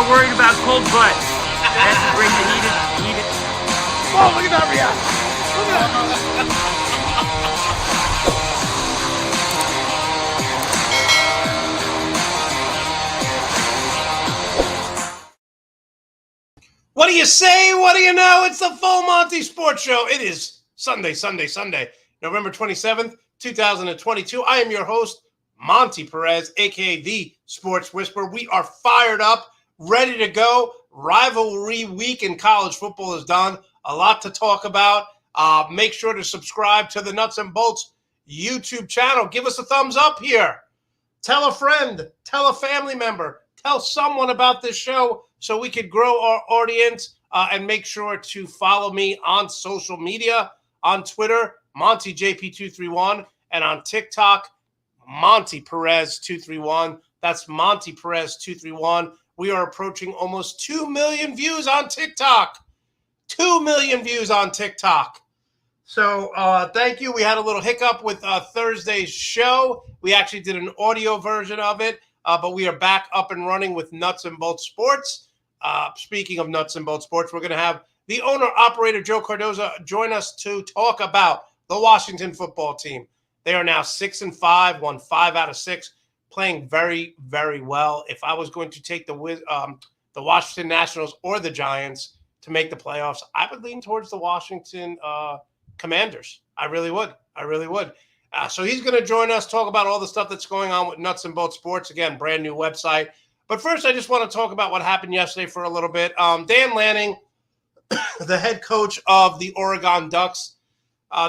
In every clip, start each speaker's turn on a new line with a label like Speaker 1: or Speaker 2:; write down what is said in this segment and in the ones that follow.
Speaker 1: more worried about cold butt. That's to bring the heat it.
Speaker 2: Oh, look at that reaction. Look at that. What do you say? What do you know? It's the Full Monty Sports Show. It is Sunday, November 27th, 2022. I am your host, Monte Perez, a.k.a. the Sports Whisperer. We are fired up, ready to go. Rivalry week in college football is done. A lot to talk about. Make sure to subscribe to the Nuts and Bolts YouTube channel. Give us a thumbs up here. Tell a friend. Tell a family member. Tell someone about this show so we could grow our audience, and make sure to follow me on social media, on Twitter, MontyJP231, and on TikTok, Monty Perez231. That's Monty Perez231. We are approaching almost 2 million views on TikTok. 2 million views on TikTok. So thank you. We had a little hiccup with Thursday's show. We actually did an audio version of it, but we are back up and running with Nuts and Bolts Sports. Speaking of Nuts and Bolts Sports, we're going to have the owner-operator, Joe Cardoso, join us to talk about the Washington football team. They are now 6-5, won 5 out of 6, playing very, very well. If I was going to take the Washington Nationals or the Giants to make the playoffs, I would lean towards the Washington Commanders. I really would. So he's going to join us, talk about all the stuff that's going on with Nuts and Bolts Sports. Again, brand new website. But first, I just want to talk about what happened yesterday for a little bit. Dan Lanning, the head coach of the Oregon Ducks,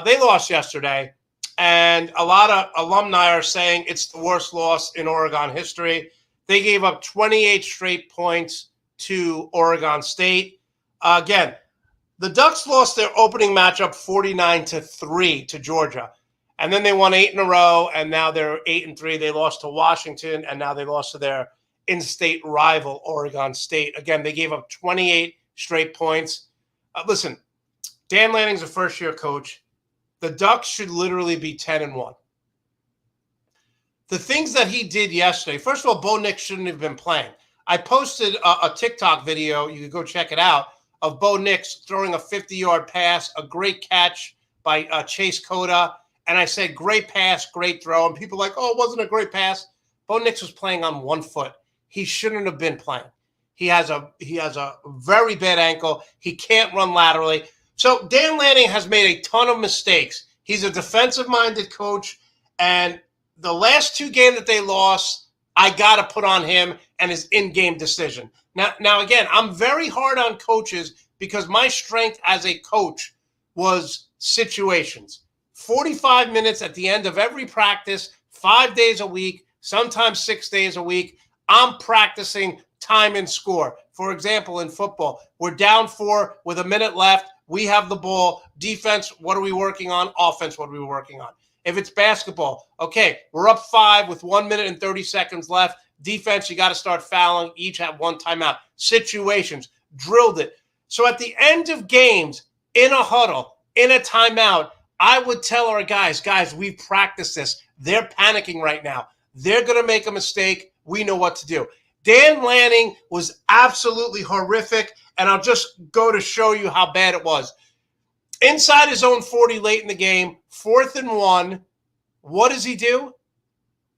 Speaker 2: they lost yesterday. And a lot of alumni are saying it's the worst loss in Oregon history. They gave up 28 straight points to Oregon State. Again, the Ducks lost their opening matchup 49-3 to Georgia. And then they won 8 in a row, and now they're 8-3. They lost to Washington, and now they lost to their in-state rival, Oregon State. Again, they gave up 28 straight points. Listen, Dan Lanning's a first-year coach. The Ducks should literally be 10-1. The things that he did yesterday, first of all, Bo Nix shouldn't have been playing. I posted a TikTok video, you can go check it out, of Bo Nix throwing a 50-yard pass, a great catch by Chase Cota, and I said, great pass, great throw, and people are like, oh, it wasn't a great pass. Bo Nix was playing on one foot. He shouldn't have been playing. He has a very bad ankle. He can't run laterally. So Dan Lanning has made a ton of mistakes. He's a defensive-minded coach, and the last 2 games that they lost, I got to put on him and his in-game decision. Now, again, I'm very hard on coaches because my strength as a coach was situations. 45 minutes at the end of every practice, 5 days a week, sometimes 6 days a week. I'm practicing time and score. For example, in football, we're down 4 with a minute left. We have the ball. Defense, what are we working on? Offense, what are we working on? If it's basketball, okay, we're up 5 with 1 minute and 30 seconds left. Defense, you got to start fouling. Each have one timeout. Situations, drilled it. So at the end of games, in a huddle, in a timeout, I would tell our guys, we've practiced this. They're panicking right now. They're going to make a mistake. We know what to do. Dan Lanning was absolutely horrific, and I'll just go to show you how bad it was. Inside his own 40 late in the game, 4th and 1, what does he do?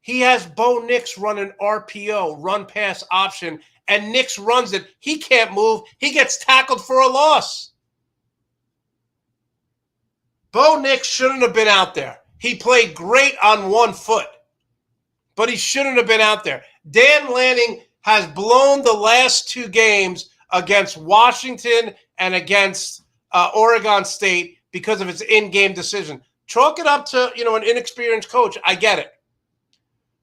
Speaker 2: He has Bo Nix run an RPO, run pass option, and Nix runs it. He can't move. He gets tackled for a loss. Bo Nix shouldn't have been out there. He played great on one foot, but he shouldn't have been out there. Dan Lanning has blown the last 2 games against Washington and against Oregon State because of his in-game decision. Chalk it up to, an inexperienced coach. I get it.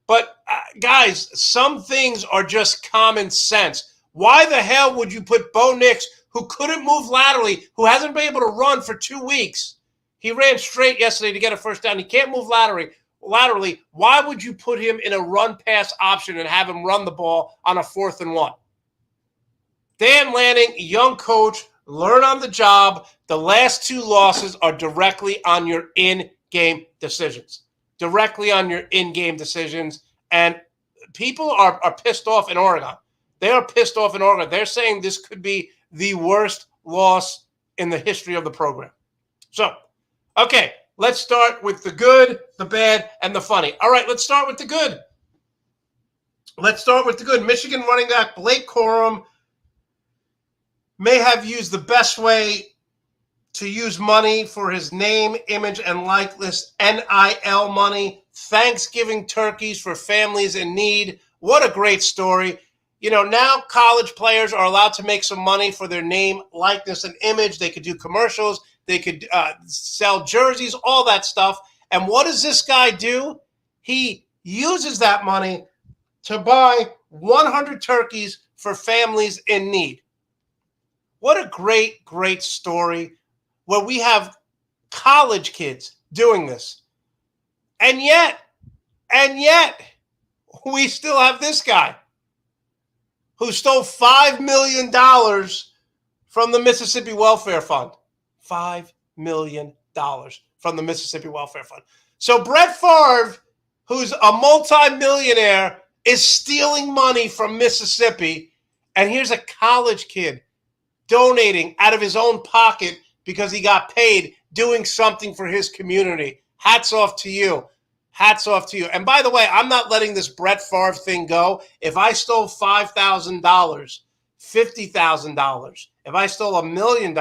Speaker 2: But, guys, some things are just common sense. Why the hell would you put Bo Nix, who couldn't move laterally, who hasn't been able to run for 2 weeks? He ran straight yesterday to get a first down. He can't move laterally. Why would you put him in a run-pass option and have him run the ball on a 4th and 1? Dan Lanning, young coach, learn on the job. The last 2 losses are directly on your in-game decisions. And people are pissed off in Oregon. They are pissed off in Oregon. They're saying this could be the worst loss in the history of the program. So, okay, let's start with the good, the bad, and the funny. All right, let's start with the good. Michigan running back Blake Corum may have used the best way to use money for his name, image, and likeness, NIL money, Thanksgiving turkeys for families in need. What a great story. You know, now college players are allowed to make some money for their name, likeness, and image. They could do commercials. They could sell jerseys, all that stuff. And what does this guy do? He uses that money to buy 100 turkeys for families in need. What a great, great story where we have college kids doing this. And yet, we still have this guy who stole $5 million from the Mississippi Welfare Fund. $5 million from the Mississippi Welfare Fund. So Brett Favre, who's a multimillionaire, is stealing money from Mississippi, and here's a college kid donating out of his own pocket because he got paid doing something for his community. Hats off to you. Hats off to you. And by the way, I'm not letting this Brett Favre thing go. If I stole $5,000, $50,000, if I stole $1 million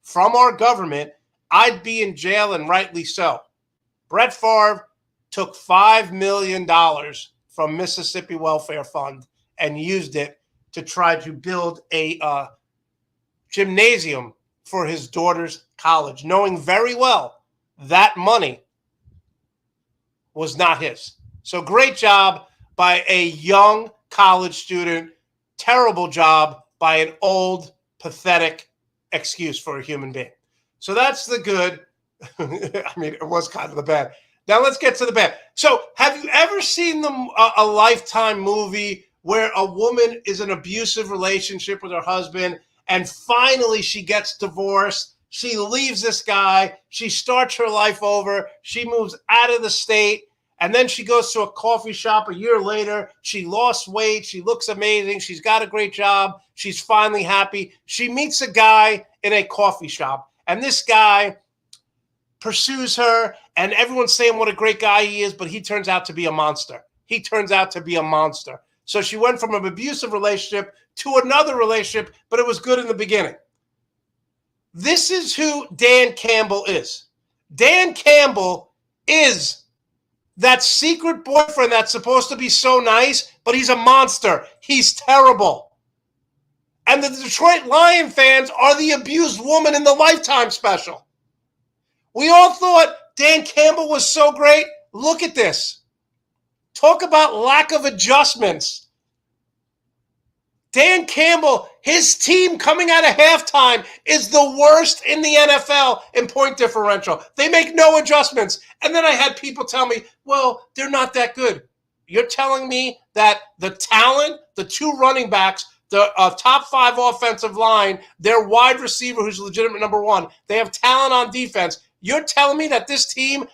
Speaker 2: from our government, I'd be in jail, and rightly so. Brett Favre took $5 million from Mississippi Welfare Fund and used it to try to build a gymnasium for his daughter's college, knowing very well that money was not his. So great job by a young college student. Terrible job by an old, pathetic excuse for a human being. So that's the good. I mean, it was kind of the bad. Now let's get to the bad. So have you ever seen a Lifetime movie where a woman is in an abusive relationship with her husband and finally she gets divorced? She leaves this guy. She starts her life over. She moves out of the state. And then she goes to a coffee shop a year later. She lost weight. She looks amazing. She's got a great job. She's finally happy. She meets a guy in a coffee shop. And this guy pursues her. And everyone's saying what a great guy he is. But he turns out to be a monster. He turns out to be a monster. So she went from an abusive relationship to another relationship. But it was good in the beginning. This is who Dan Campbell is. Dan Campbell is that secret boyfriend that's supposed to be so nice, but he's a monster. He's terrible. And the Detroit Lion fans are the abused woman in the Lifetime special. We all thought Dan Campbell was so great. Look at this. Talk about lack of adjustments. Dan Campbell, his team coming out of halftime is the worst in the NFL in point differential. They make no adjustments. And then I had people tell me, well, they're not that good. You're telling me that the talent, the two running backs, the top five offensive line, their wide receiver who's legitimate number one, they have talent on defense. You're telling me that this team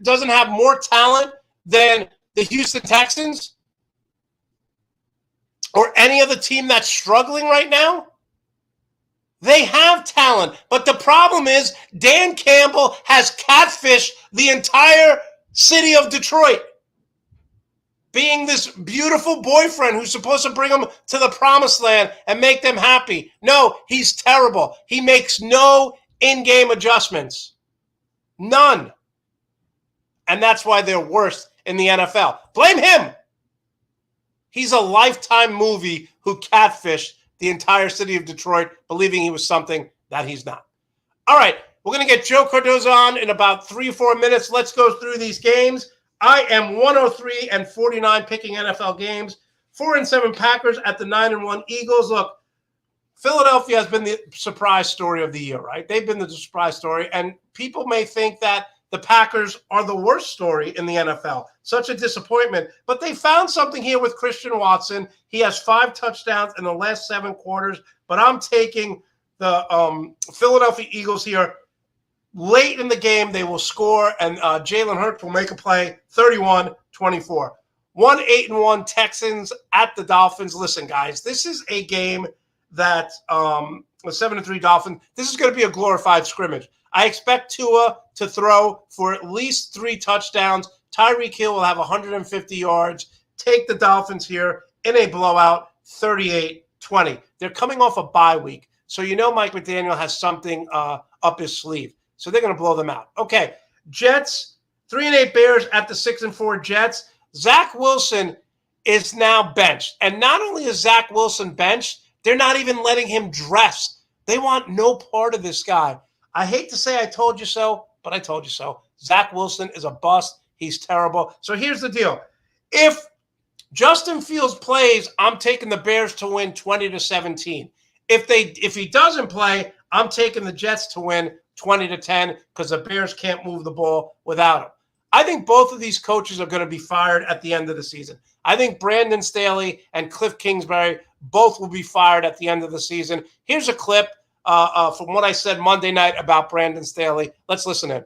Speaker 2: doesn't have more talent than the Houston Texans? Or any other team that's struggling right now? They have talent. But the problem is Dan Campbell has catfished the entire city of Detroit. Being this beautiful boyfriend who's supposed to bring them to the promised land and make them happy. No, he's terrible. He makes no in-game adjustments. None. And that's why they're worst in the NFL. Blame him. He's a Lifetime movie who catfished the entire city of Detroit, believing he was something that he's not. All right, we're going to get Joe Cardoso on in about 3 or 4 minutes. Let's go through these games. I am 103-49 picking NFL games. 4-7 Packers at the 9-1 Eagles. Look, Philadelphia has been the surprise story of the year, right? They've been the surprise story, and people may think that the Packers are the worst story in the NFL. Such a disappointment. But they found something here with Christian Watson. He has 5 touchdowns in the last 7 quarters. But I'm taking the Philadelphia Eagles here. Late in the game, they will score, and Jalen Hurts will make a play, 31-24. 1-8-1 Texans at the Dolphins. Listen, guys, this is a game that the 7-3 Dolphins, this is going to be a glorified scrimmage. I expect Tua to throw for at least 3 touchdowns. Tyreek Hill will have 150 yards. Take the Dolphins here in a blowout, 38-20. They're coming off a bye week, so you know Mike McDaniel has something up his sleeve. So they're going to blow them out. Okay, Jets, 3-8 Bears at the 6-4 Jets. Zach Wilson is now benched. And not only is Zach Wilson benched, they're not even letting him dress. They want no part of this guy. I hate to say I told you so, but I told you so. Zach Wilson is a bust. He's terrible. So here's the deal. If Justin Fields plays, I'm taking the Bears to win 20-17. If he doesn't play, I'm taking the Jets to win 20-10 because the Bears can't move the ball without him. I think both of these coaches are going to be fired at the end of the season. I think Brandon Staley and Cliff Kingsbury both will be fired at the end of the season. Here's a clip from what I said Monday night about Brandon Staley. Let's listen in.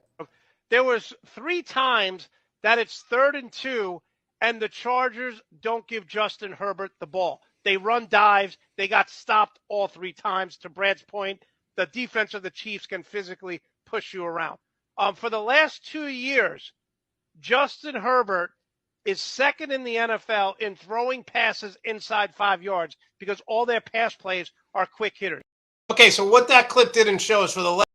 Speaker 3: There was 3 times that it's 3rd and 2, and the Chargers don't give Justin Herbert the ball. They run dives. They got stopped all 3 times. To Brad's point, the defense of the Chiefs can physically push you around. For the last 2 years, Justin Herbert is 2nd in the NFL in throwing passes inside 5 yards because all their pass plays are quick hitters.
Speaker 2: Okay, so what that clip didn't show is for the last,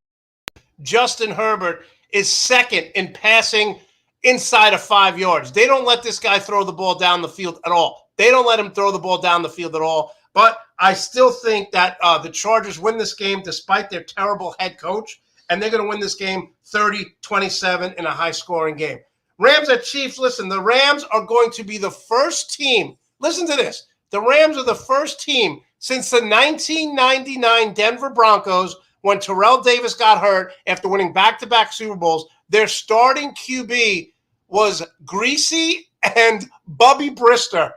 Speaker 2: Justin Herbert is 2nd in passing inside of 5 yards. They don't let this guy throw the ball down the field at all. They don't let him throw the ball down the field at all. But I still think that the Chargers win this game despite their terrible head coach, and they're going to win this game 30-27 in a high-scoring game. Rams at Chiefs, listen, the Rams are going to be the first team. Listen to this. The Rams are the first team since the 1999 Denver Broncos when Terrell Davis got hurt after winning back-to-back Super Bowls. Their starting QB was Greasy and Bubby Brister.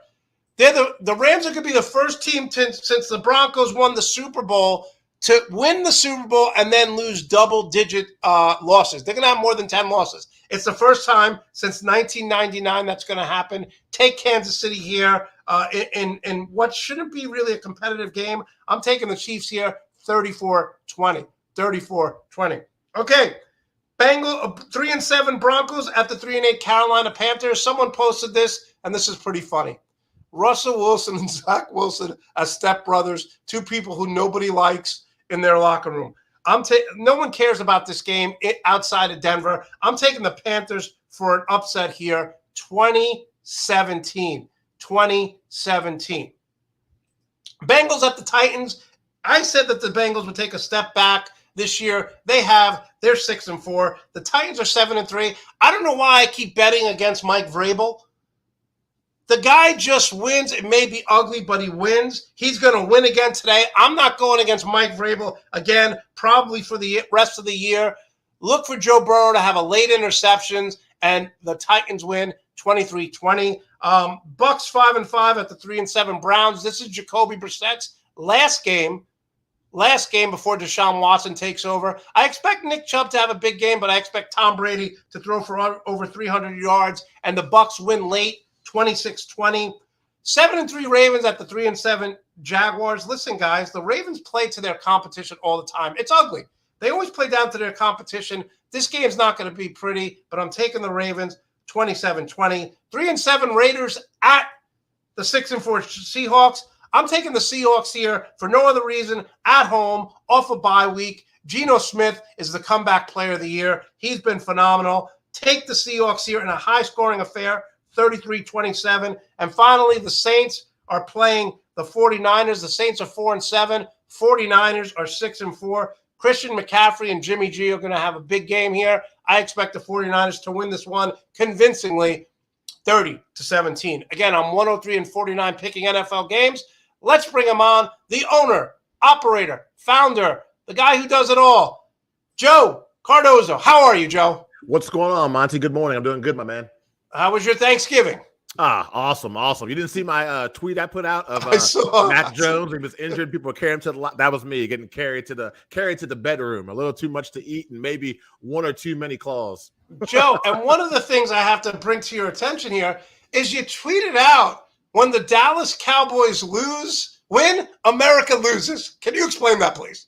Speaker 2: The Rams are going to be the first team since the Broncos won the Super Bowl to win the Super Bowl and then lose double-digit losses. They're going to have more than 10 losses. It's the first time since 1999 that's going to happen. Take Kansas City here in what shouldn't be really a competitive game. I'm taking the Chiefs here 34-20. 34-20. Okay. 3-7 Broncos at the 3-8 Carolina Panthers. Someone posted this, and this is pretty funny. Russell Wilson and Zach Wilson as stepbrothers, 2 people who nobody likes in their locker room. No one cares about this game outside of Denver. I'm taking the Panthers for an upset here, 2017. 2017. Bengals at the Titans. I said that the Bengals would take a step back this year. They have. They're 6-4. The Titans are 7-3. I don't know why I keep betting against Mike Vrabel. The guy just wins. It may be ugly, but he wins. He's going to win again today. I'm not going against Mike Vrabel again, probably for the rest of the year. Look for Joe Burrow to have a late interceptions, and the Titans win 23-20. Bucks 5-5 at the 3-7 Browns. This is Jacoby Brissett's last game before Deshaun Watson takes over. I expect Nick Chubb to have a big game, but I expect Tom Brady to throw for over 300 yards, and the Bucks win late. 26-20. 7-3 Ravens at the 3-7 Jaguars. Listen, guys, the Ravens play to their competition all the time. It's ugly. They always play down to their competition. This game's not going to be pretty, but I'm taking the Ravens 27-20. 3-7 Raiders at the 6-4 Seahawks. I'm taking the Seahawks here for no other reason. At home, off a bye week. Geno Smith is the comeback player of the year. He's been phenomenal. Take the Seahawks here in a high-scoring affair. 33-27. And finally, the Saints are playing the 49ers. The Saints are 4-7. 49ers are 6-4. Christian McCaffrey and Jimmy G are going to have a big game here. I expect the 49ers to win this one convincingly, 30-17. Again, I'm 103-49 picking NFL games. Let's bring him on. The owner, operator, founder, the guy who does it all, Joe Cardoso. How are you, Joe?
Speaker 4: What's going on, Monty? Good morning. I'm doing good, my man.
Speaker 2: How was your Thanksgiving?
Speaker 4: Awesome. You didn't see my tweet I put out of Mac Jones? He was injured. People were carrying him to the that was me getting carried to the bedroom. A little too much to eat and maybe 1 or 2 many claws.
Speaker 2: Joe, and one of the things I have to bring to your attention here is you tweeted out when the Dallas Cowboys win, America loses. Can you explain that, please?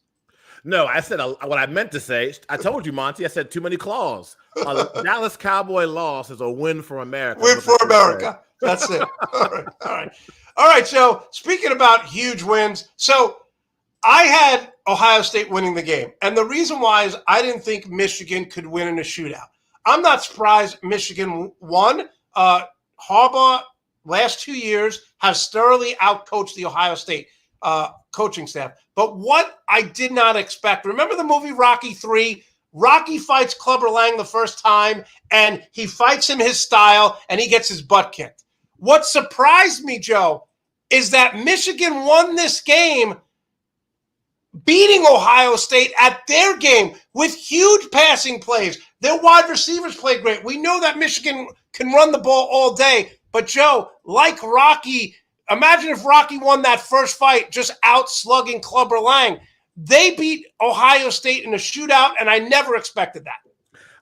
Speaker 4: No, I said what I meant to say. I told you, Monty. I said too many claws. Dallas Cowboy loss is a win for America.
Speaker 2: Win for America. That's it. All right, Joe. Speaking about huge wins, so I had Ohio State winning the game. And the reason why is I didn't think Michigan could win in a shootout. I'm not surprised Michigan won. Harbaugh, last 2 years, has thoroughly outcoached the Ohio State coaching staff. But what I did not expect, remember the movie Rocky III? Rocky fights Clubber Lang the first time, and he fights him his style, and he gets his butt kicked. What surprised me, Joe, is that Michigan won this game beating Ohio State at their game with huge passing plays. Their wide receivers played great. We know that Michigan can run the ball all day. But, Joe, like Rocky, imagine if Rocky won that first fight just out-slugging Clubber Lang. They beat Ohio State in a shootout, and I never expected that.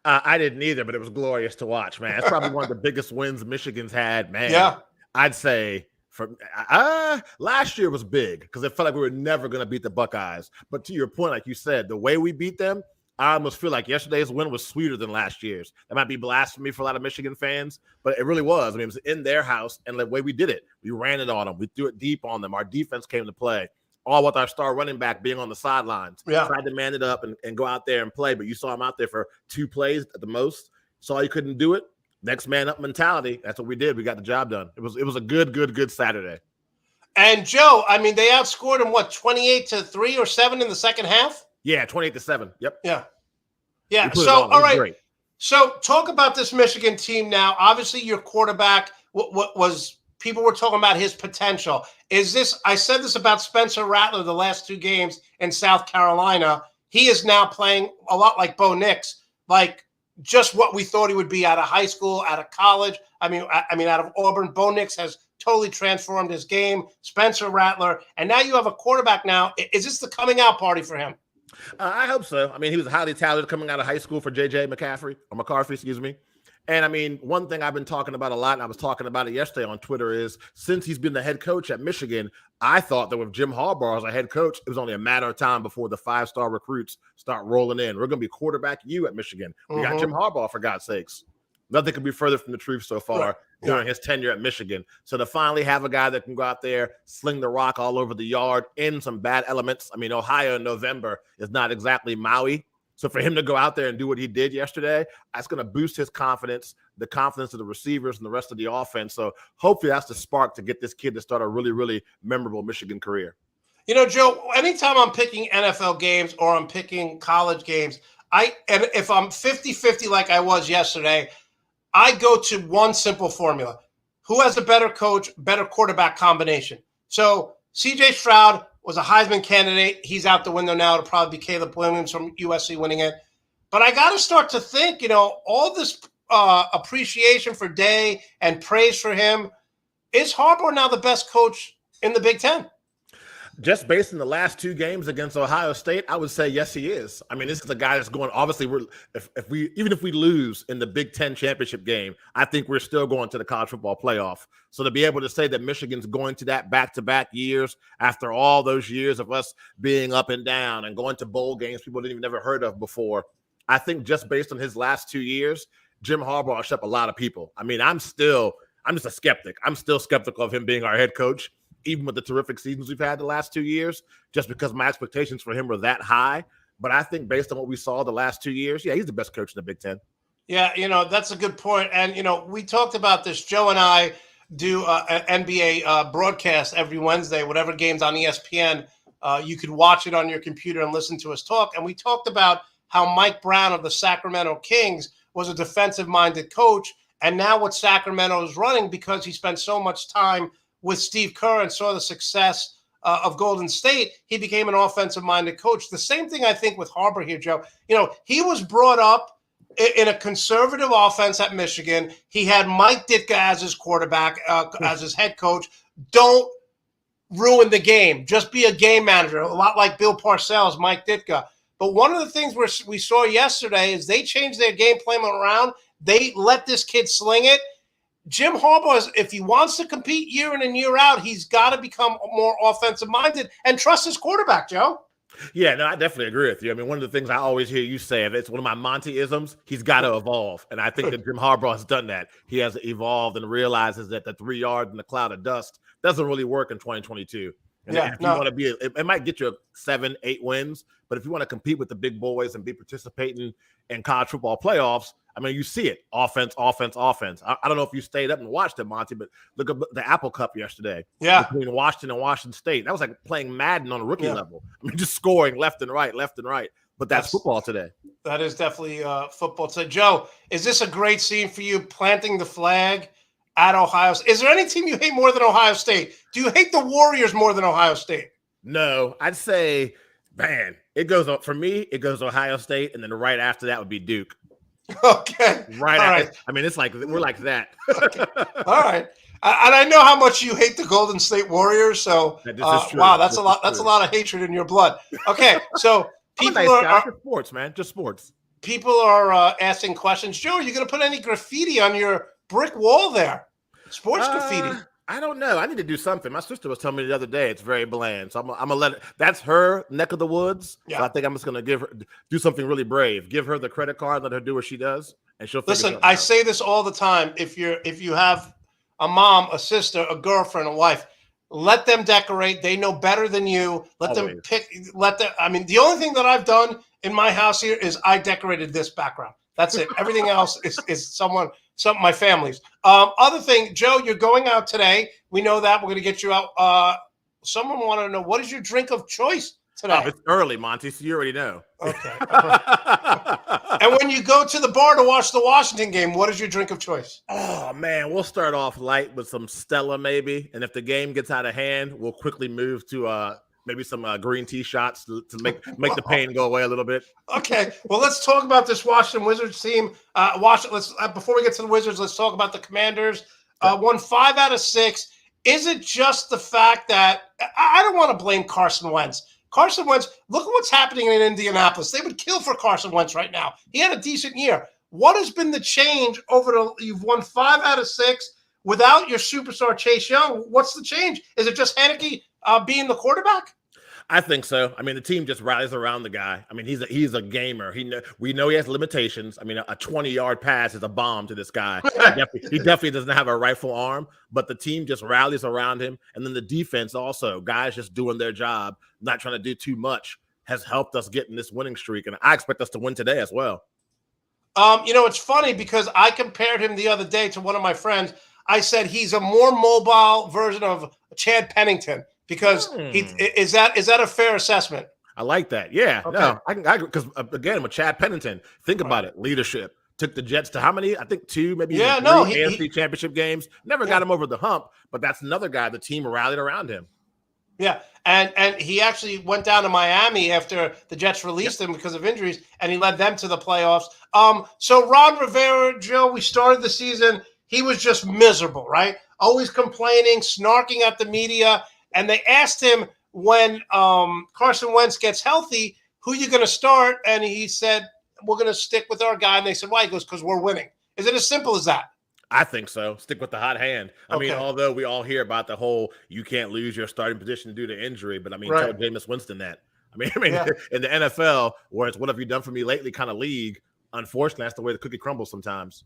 Speaker 4: I didn't either, but it was glorious to watch, man. It's probably one of the biggest wins Michigan's had, man.
Speaker 2: Yeah.
Speaker 4: I'd say last year was big because it felt like we were never going to beat the Buckeyes. But to your point, like you said, the way we beat them, I almost feel like yesterday's win was sweeter than last year's. That might be blasphemy for a lot of Michigan fans, but it really was. I mean, it was in their house, and the way we did it, we ran it on them. We threw it deep on them. Our defense came to play, all with our star running back being on the sidelines.
Speaker 2: Yeah.
Speaker 4: Tried to man it up and go out there and play, but you saw him out there for 2 plays at the most. Saw you couldn't do it. Next man up mentality. That's what we did. We got the job done. It was a good Saturday.
Speaker 2: And Joe, I mean, they outscored them, 28-3 or 7 in the second half?
Speaker 4: Yeah, 28-7. Yep.
Speaker 2: Yeah. So, all right. Great. So, talk about this Michigan team now. Obviously, your quarterback, what was people were talking about his potential. Is this? I said this about Spencer Rattler the last 2 games in South Carolina. He is now playing a lot like Bo Nix, like just what we thought he would be out of high school, out of college. I mean, out of Auburn. Bo Nix has totally transformed his game. Spencer Rattler, and now you have a quarterback. Now, is this the coming out party for him?
Speaker 4: I hope so. I mean, he was highly talented coming out of high school for McCarthy, excuse me. And I mean, one thing I've been talking about a lot, and I was talking about it yesterday on Twitter, is since he's been the head coach at Michigan, I thought that with Jim Harbaugh as a head coach, it was only a matter of time before the 5-star recruits start rolling in. We're going to be quarterback you at Michigan. We got Jim Harbaugh, for God's sakes. Nothing could be further from the truth so far during his tenure at Michigan. So to finally have a guy that can go out there, sling the rock all over the yard in some bad elements. I mean, Ohio in November is not exactly Maui. So for him to go out there and do what he did yesterday, that's going to boost his confidence, the confidence of the receivers and the rest of the offense. So hopefully that's the spark to get this kid to start a really, really memorable Michigan career.
Speaker 2: You know, Joe, anytime I'm picking NFL games or I'm picking college games, and if I'm 50-50 like I was yesterday, I go to one simple formula. Who has a better coach, better quarterback combination? So C.J. Stroud was a Heisman candidate. He's out the window now. It'll probably be Caleb Williams from USC winning it. But I got to start to think, all this appreciation for Day and praise for him. Is Harbaugh now the best coach in the Big Ten?
Speaker 4: Just based on the last 2 games against Ohio State, I would say yes, he is. I mean, this is a guy that's going. Obviously, even if we lose in the Big Ten championship game, I think we're still going to the college football playoff. So to be able to say that Michigan's going to that back-to-back years after all those years of us being up and down and going to bowl games people didn't even never heard of before, I think just based on his last 2 years, Jim Harbaugh shut up a lot of people. I mean, I'm just a skeptic. I'm still skeptical of him being our head coach, even with the terrific seasons we've had the last 2 years, just because my expectations for him were that high. But I think based on what we saw the last 2 years, he's the best coach in the Big Ten.
Speaker 2: Yeah, that's a good point. And, we talked about this. Joe and I do an NBA broadcast every Wednesday, whatever game's on ESPN. You could watch it on your computer and listen to us talk. And we talked about how Mike Brown of the Sacramento Kings was a defensive-minded coach. And now what Sacramento is running, because he spent so much time with Steve Kerr and saw the success of Golden State, he became an offensive-minded coach. The same thing I think with Harbaugh here, Joe. He was brought up in a conservative offense at Michigan. He had Mike Ditka as his quarterback, as his head coach. Don't ruin the game. Just be a game manager, a lot like Bill Parcells, Mike Ditka. But one of the things we saw yesterday is they changed their game plan around. They let this kid sling it. Jim Harbaugh, if he wants to compete year in and year out, he's got to become more offensive minded and trust his quarterback, Joe.
Speaker 4: Yeah, no, I definitely agree with you. I mean, one of the things I always hear you say, if it's one of my Monty-isms, he's got to evolve. And I think that Jim Harbaugh has done that. He has evolved and realizes that the 3 yards in the cloud of dust doesn't really work in 2022. And if you want to be, it might get you 7, 8 wins, but if you want to compete with the big boys and be participating in college football playoffs, I mean, you see it. Offense. I don't know if you stayed up and watched it, Monty, but look at the Apple Cup yesterday.
Speaker 2: Yeah.
Speaker 4: Between Washington and Washington State. That was like playing Madden on a rookie level. I mean, just scoring left and right. But that's football today.
Speaker 2: That is definitely football today. Joe, is this a great scene for you, planting the flag at Ohio State? Is there any team you hate more than Ohio State? Do you hate the Warriors more than Ohio State?
Speaker 4: No, I'd say, man, it goes for me, it goes Ohio State, and then right after that would be Duke.
Speaker 2: Okay.
Speaker 4: Right.
Speaker 2: All right.
Speaker 4: I mean, it's like we're like that.
Speaker 2: Okay. All right. And I know how much you hate the Golden State Warriors. So wow, that's a lot. That's a lot of hatred in your blood. Okay, so people are
Speaker 4: just sports, man. Just sports.
Speaker 2: People are asking questions. Joe, are you going to put any graffiti on your brick wall there? Sports graffiti.
Speaker 4: I don't know. I need to do something. My sister was telling me the other day it's very bland. So I'm gonna let it. That's her neck of the woods. Yeah. So I think I'm just gonna do something really brave. Give her the credit card, let her do what she does, and she'll
Speaker 2: listen. I say this all the time. If you have a mom, a sister, a girlfriend, a wife, let them decorate. They know better than you. Let them pick. I mean, the only thing that I've done in my house here is I decorated this background. That's it. Everything else is some my family's. Other thing, Joe, you're going out today. We know that. We're going to get you out. Someone wanted to know, what is your drink of choice today?
Speaker 4: It's early, Monty, so you already know.
Speaker 2: Okay. And when you go to the bar to watch the Washington game, what is your drink of choice?
Speaker 4: Oh, man, we'll start off light with some Stella maybe. And if the game gets out of hand, we'll quickly move to maybe some green tea shots to make the pain go away a little bit.
Speaker 2: Okay. Well, let's talk about this Washington Wizards team. Before we get to the Wizards, let's talk about the Commanders. Won 5 out of 6. Is it just the fact that I don't want to blame Carson Wentz? Carson Wentz, look at what's happening in Indianapolis. They would kill for Carson Wentz right now. He had a decent year. What has been the change you've won 5 out of 6 without your superstar Chase Young? What's the change? Is it just Heineke being the quarterback?
Speaker 4: I think so. I mean, the team just rallies around the guy. I mean, he's a gamer. We know he has limitations. I mean, a 20-yard pass is a bomb to this guy. He definitely doesn't have a rifle arm, but the team just rallies around him. And then the defense also, guys just doing their job, not trying to do too much, has helped us get in this winning streak. And I expect us to win today as well.
Speaker 2: It's funny because I compared him the other day to one of my friends. I said he's a more mobile version of Chad Pennington. Because is that a fair assessment?
Speaker 4: I like that. Yeah, okay. No, I because again with Chad Pennington, think about it. Leadership took the Jets to how many? I think 2, maybe AFC championship games. Never got him over the hump, but that's another guy. The team rallied around him.
Speaker 2: Yeah, and he actually went down to Miami after the Jets released him because of injuries, and he led them to the playoffs. So Ron Rivera, Joe, we started the season. He was just miserable, right? Always complaining, snarking at the media. And they asked him when Carson Wentz gets healthy, who are you going to start? And he said, we're going to stick with our guy. And they said, why? He goes, because we're winning. Is it as simple as that?
Speaker 4: I think so. Stick with the hot hand. I mean, although we all hear about the whole you can't lose your starting position due to injury, but I mean, tell Jameis Winston that. I mean, in the NFL, where it's what have you done for me lately kind of league, unfortunately, that's the way the cookie crumbles sometimes.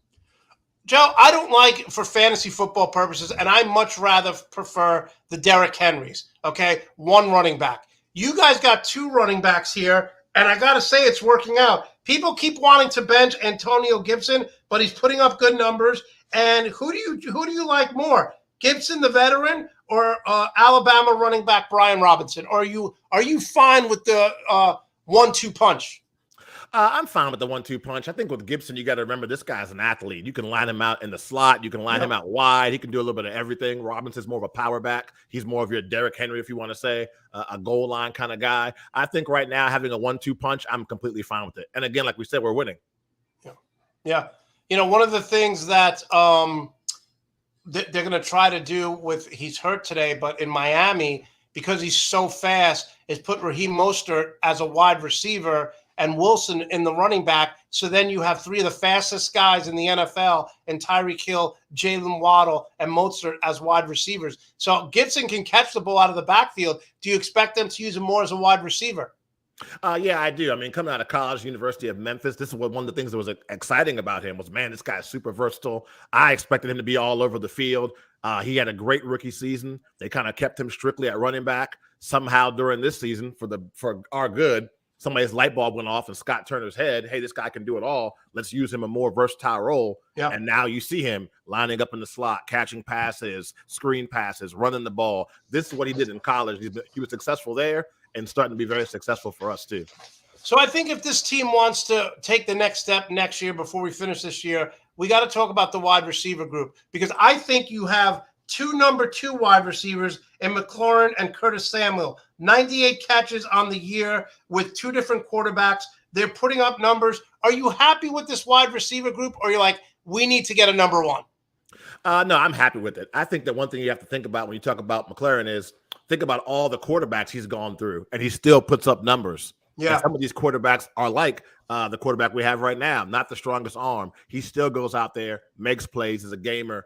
Speaker 2: Joe, I don't like for fantasy football purposes, and I much rather prefer the Derrick Henrys, okay? 1 running back. You guys got 2 running backs here, and I got to say it's working out. People keep wanting to bench Antonio Gibson, but he's putting up good numbers. And who do you like more, Gibson, the veteran, or Alabama running back Brian Robinson? Or are you fine with the 1-2 punch?
Speaker 4: I'm fine with the 1-2 punch. I think with Gibson, you got to remember this guy's an athlete. You can line him out in the slot. You can line him out wide. He can do a little bit of everything. Robinson's more of a power back. He's more of your Derrick Henry, if you want to say, a goal line kind of guy. I think right now having a 1-2 punch, I'm completely fine with it. And again, like we said, we're winning.
Speaker 2: Yeah. One of the things that they're going to try to do he's hurt today, but in Miami, because he's so fast, is put Raheem Mostert as a wide receiver and Wilson in the running back. So then you have three of the fastest guys in the NFL and Tyreek Hill, Jalen Waddle, and Mostert as wide receivers. So Gibson can catch the ball out of the backfield. Do you expect them to use him more as a wide receiver?
Speaker 4: Yeah, I do. I mean, coming out of college, University of Memphis, this is one of the things that was exciting about him was, man, this guy's super versatile. I expected him to be all over the field. He had a great rookie season. They kind of kept him strictly at running back. Somehow during this season, for our good, somebody's light bulb went off in Scott Turner's head. Hey, this guy can do it all. Let's use him a more versatile role.
Speaker 2: Yeah.
Speaker 4: And now you see him lining up in the slot, catching passes, screen passes, running the ball. This is what he did in college. He was successful there and starting to be very successful for us too.
Speaker 2: So I think if this team wants to take the next step next year before we finish this year, we got to talk about the wide receiver group, because I think you have two number 2 wide receivers in McLaurin and Curtis Samuel. 98 catches on the year with 2 different quarterbacks. They're putting up numbers. Are you happy with this wide receiver group, or are you like, we need to get a number 1?
Speaker 4: No, I'm happy with it. I think that one thing you have to think about when you talk about McLaurin is think about all the quarterbacks he's gone through, and he still puts up numbers.
Speaker 2: Yeah.
Speaker 4: And some of these quarterbacks are like the quarterback we have right now, not the strongest arm. He still goes out there, makes plays, is a gamer.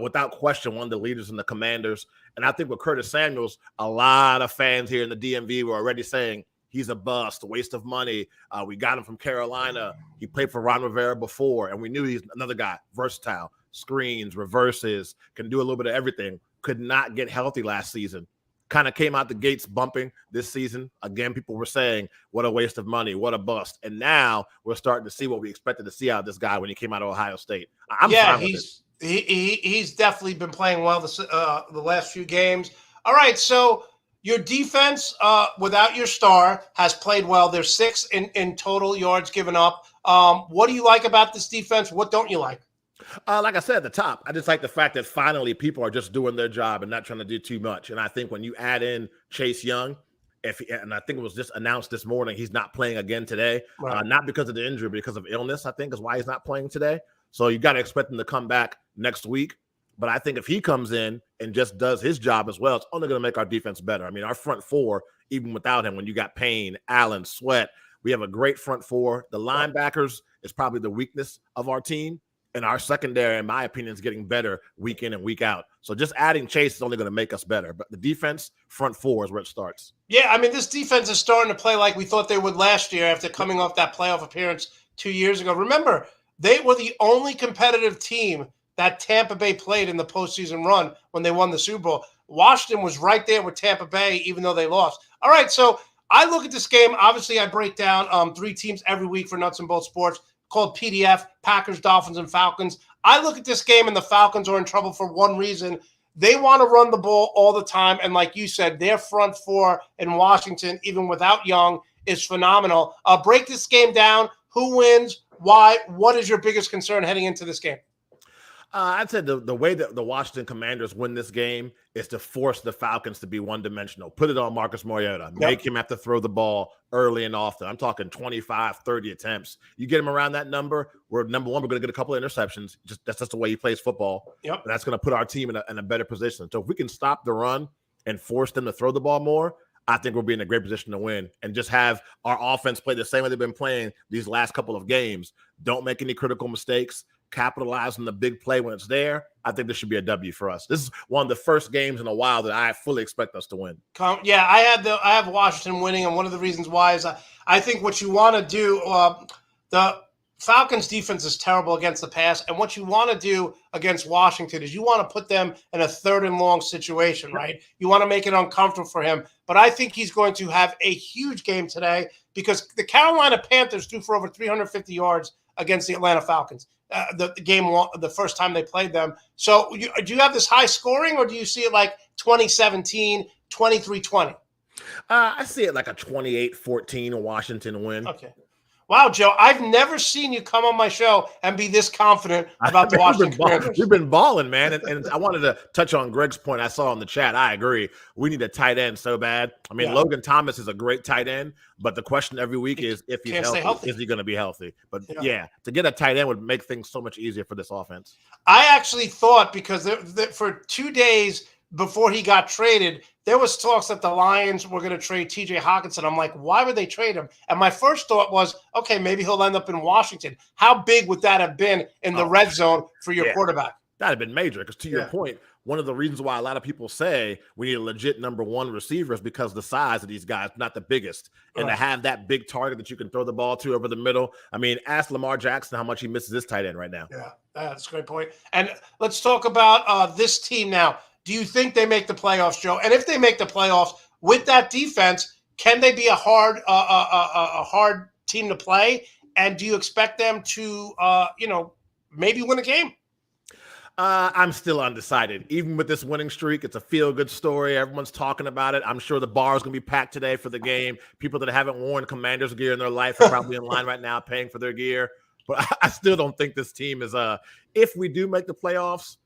Speaker 4: Without question, one of the leaders in the Commanders. And I think with Curtis Samuels, a lot of fans here in the DMV were already saying he's a bust, a waste of money. We got him from Carolina. He played for Ron Rivera before, and we knew he's another guy, versatile, screens, reverses, can do a little bit of everything. Could not get healthy last season. Kind of came out the gates bumping this season. Again, people were saying, what a waste of money, what a bust. And now we're starting to see what we expected to see out of this guy when he came out of Ohio State. I'm fine with it.
Speaker 2: He's definitely been playing well the last few games. All right, so your defense, without your star, has played well. There's 6 in total yards given up. What do you like about this defense? What don't you like?
Speaker 4: Like I said at the top, I just like the fact that finally people are just doing their job and not trying to do too much. And I think when you add in Chase Young, and I think it was just announced this morning, he's not playing again today,
Speaker 2: right.
Speaker 4: Not because of the injury, but because of illness, I think is why he's not playing today. So you got to expect him to come back next week. But I think if he comes in and just does his job as well, it's only going to make our defense better. I mean, our front 4, even without him, when you got Payne, Allen, Sweat, we have a great front 4. The linebackers is probably the weakness of our team. And our secondary, in my opinion, is getting better week in and week out. So just adding Chase is only going to make us better. But the defense, front 4 is where it starts. Yeah,
Speaker 2: I mean, this defense is starting to play like we thought they would last year after coming off that playoff appearance 2 years ago. Remember, they were the only competitive team that Tampa Bay played in the postseason run when they won the Super Bowl. Washington was right there with Tampa Bay, even though they lost. All right, so I look at this game. Obviously, I break down 3 teams every week for Nuts and Bolts Sports, called PDF, Packers, Dolphins, and Falcons. I look at this game, and the Falcons are in trouble for one reason. They want to run the ball all the time, and like you said, their front 4 in Washington, even without Young, is phenomenal. Break this game down. Who wins? Why? What is your biggest concern heading into this game?
Speaker 4: I'd say the way that the Washington Commanders win this game is to force the Falcons to be one-dimensional. Put it on Marcus Mariota. Make him have to throw the ball early and often. I'm talking 25, 30 attempts. You get him around that number, we're number 1, we're going to get a couple of interceptions. That's just the way he plays football.
Speaker 2: Yep.
Speaker 4: And that's going to put our team in a better position. So if we can stop the run and force them to throw the ball more, I think we'll be in a great position to win and just have our offense play the same way they've been playing these last couple of games. Don't make any critical mistakes. Capitalize on the big play when it's there. I think this should be a W for us. This is one of the first games in a while that I fully expect us to win.
Speaker 2: Yeah, I have Washington winning, and one of the reasons why is I think what you want to do, the Falcons defense is terrible against the pass, and what you want to do against Washington is you want to put them in a 3rd and long situation, right? You want to make it uncomfortable for him, but I think he's going to have a huge game today because the Carolina Panthers threw for over 350 yards against the Atlanta Falcons. The first time they played them. So do you have this high scoring, or do you see it like 2017, 23-20?
Speaker 4: I see it like a 28-14 Washington win.
Speaker 2: Okay. Wow, Joe, I've never seen you come on my show and be this confident about the Washington Commanders.
Speaker 4: We've been balling, man. And I wanted to touch on Greg's point I saw in the chat. I agree. We need a tight end so bad. I mean, Logan Thomas is a great tight end, but the question every week is if he's healthy, is he going to be healthy? But to get a tight end would make things so much easier for this offense.
Speaker 2: I actually thought, because for 2 days before he got traded, there was talks that the Lions were going to trade TJ Hawkinson. I'm like, why would they trade him? And my first thought was, okay, maybe he'll end up in Washington. How big would that have been in the red zone for your quarterback?
Speaker 4: That'd have been major because, to your point, one of the reasons why a lot of people say we need a legit number one receiver is because the size of these guys, not the biggest. And to have that big target that you can throw the ball to over the middle. I mean, ask Lamar Jackson how much he misses his tight end right now.
Speaker 2: Yeah, that's a great point. And let's talk about this team now. Do you think they make the playoffs, Joe? And if they make the playoffs with that defense, can they be a hard team to play? And do you expect them to, maybe win a game?
Speaker 4: I'm still undecided. Even with this winning streak, it's a feel-good story. Everyone's talking about it. I'm sure the bar is going to be packed today for the game. People that haven't worn Commanders gear in their life are probably in line right now paying for their gear. But I still don't think this team is if we do make the playoffs,